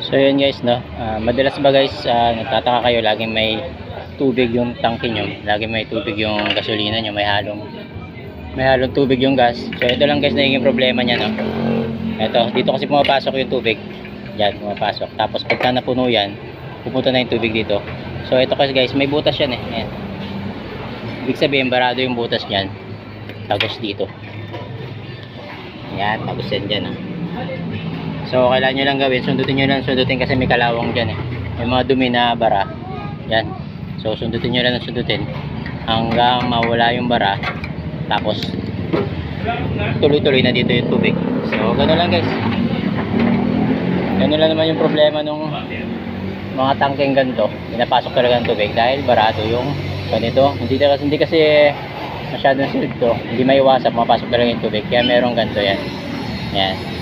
So yun guys, no, madalas ba guys, nagtataka kayo laging may tubig yung tangke nyo, laging may tubig yung gasolina nyo, may halong tubig yung gas. So ito lang guys nagiging problema niya, no. Ito, dito kasi pumapasok yung tubig. Yan, pumapasok. Tapos pagka napuno yan, pupunta na yung tubig dito. So ito kasi guys, may butas yan eh. Ayan. Ibig sabihin, barado yung butas niyan. Tagos dito. Yan, tagos yan dyan, ah. So kailangan nyo lang gawin, sundutin kasi may kalawang dyan eh. May mga dumi na bara. Yan. So sundutin nyo lang hanggang mawala yung bara. Tapos tuloy-tuloy na dito yung tubig. So gano'n lang guys. Gano'n lang naman yung problema nung mga tangkeng ganito. Pinapasok talaga ng tubig dahil barado yung ganito. Hindi kasi masyadong silid to. Hindi maiwasan, mapasok talaga yung tubig. Kaya merong ganito yan. Yan.